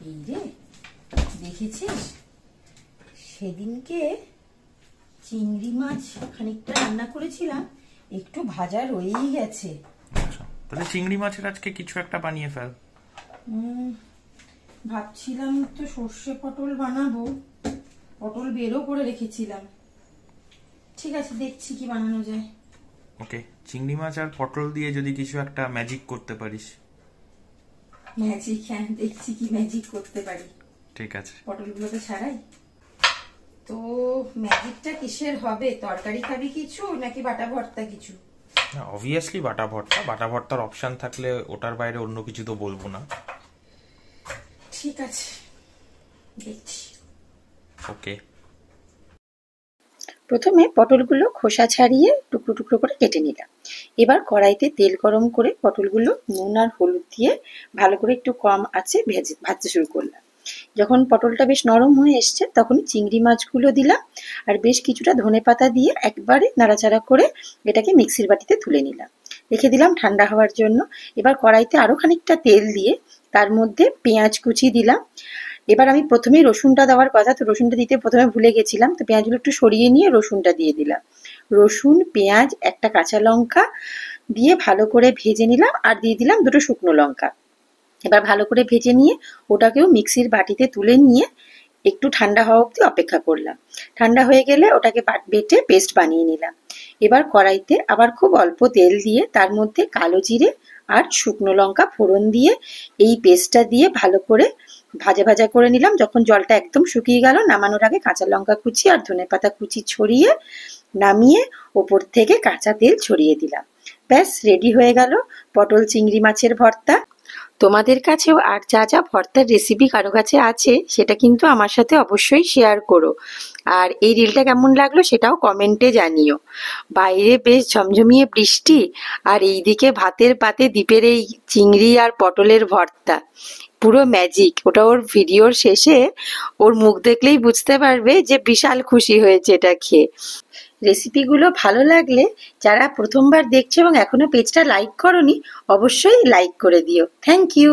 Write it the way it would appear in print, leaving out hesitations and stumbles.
এই রে, দেখেছিস সেদিনকে চিংড়ি মাছ খানিকটা রান্না করেছিলাম, একটু ভাজা রয়েই গেছে। তাহলে চিংড়ি মাছের আজকে কিছু একটা বানিয়ে ফেল। ভাবছিলাম তো সর্ষে পটল বানাবো, পটল বেরও করে রেখেছিলাম। ঠিক আছে, দেখছি কি বানানো যায়। ওকে, চিংড়ি মাছ আর পটল দিয়ে যদি কিছু একটা ম্যাজিক করতে পারিস। ম্যাজিক? হ্যাঁ, দেখছি কি ম্যাজিক করতে পারি। ঠিক আছে, পটলগুলোকে ছাড়াই তো। ম্যাজিকটা কিসের হবে? তরকারি খাবি কিছু নাকি বাটা ভর্তা কিছু? না, অবভিয়াসলি বাটা ভর্তা। বাটা ভর্তার অপশন থাকলে ওটার বাইরে অন্য কিছু তো বলবো না। ঠিক আছে, দেখছি। ওকে, প্রথমে পটলগুলো খোসা ছাড়িয়ে টুকরো টুকরো করে কেটে নিলাম। এবার কড়াইতে তেল গরম করে পটলগুলো নুন আর হলুদ দিয়ে ভালো করে একটু কম আঁচে ভাজতে শুরু করলাম। যখন পটলটা বেশ নরম হয়ে এসছে তখনই চিংড়ি মাছগুলো দিলাম আর বেশ কিছুটা ধনেপাতা দিয়ে একবারে নাড়াচাড়া করে এটাকে মিক্সির বাটিতে তুলে নিলাম, রেখে দিলাম ঠান্ডা হওয়ার জন্য। এবার কড়াইতে আরো খানিকটা তেল দিয়ে তার মধ্যে পেঁয়াজ কুচি দিলাম। এবার আমি প্রথমেই রসুনটা দেওয়ার কথা, তো রসুনটা দিতে প্রথমে ভুলে গেছিলাম, তো পেঁয়াজগুলো একটু সরিয়ে নিয়ে রসুনটা দিয়ে দিলাম। রসুন, পেঁয়াজ, একটা কাঁচা লঙ্কা দিয়ে ভালো করে ভেজে নিলাম আর দিয়ে দিলাম দুটো শুকনো লঙ্কা। এবার ভালো করে ভেজে নিয়ে ওটাকেও মিক্সির বাটিতে তুলে নিয়ে একটু ঠান্ডা হওয়া অবধি অপেক্ষা করলাম। ঠান্ডা হয়ে গেলে ওটাকে বেটে পেস্ট বানিয়ে নিলাম। এবার কড়াইতে আবার খুব অল্প তেল দিয়ে তার মধ্যে কালো জিরে আর শুকনো লঙ্কা ফোড়ন দিয়ে এই পেস্টটা দিয়ে ভালো করে ভাজা ভাজা করে নিলাম। যখন জলটা একদম শুকিয়ে গেল নামানোর আগে কাঁচা লঙ্কা কুচি আর ধনেপাতা কুচি ছড়িয়ে নামিয়ে ওপর থেকে কাঁচা তেল ছড়িয়ে দিলাম। ব্যাস, রেডি হয়ে গেল পটল চিংড়ি মাছের ভর্তা। তোমাদের কাছেও আর যা যা ভর্তার রেসিপি কারো কাছে আছে সেটা কিন্তু আমার সাথে অবশ্যই শেয়ার করো। আর এই রিলটা কেমন লাগলো সেটাও কমেন্টে জানিও। বাইরে বেশ ঝমঝমিয়ে বৃষ্টি আর এইদিকে ভাতের পাতে দ্বীপের এই চিংড়ি আর পটলের ভর্তা, পুরো ম্যাজিক। ওটা ওর ভিডিওর শেষে ওর মুখ দেখলেই বুঝতে পারবে যে বিশাল খুশি হয়েছে এটা খেয়ে। রেসিপিগুলো ভালো লাগলে যারা প্রথমবার দেখছো এবং এখনো পেজটা লাইক করোনি অবশ্যই লাইক করে দিও। Thank you.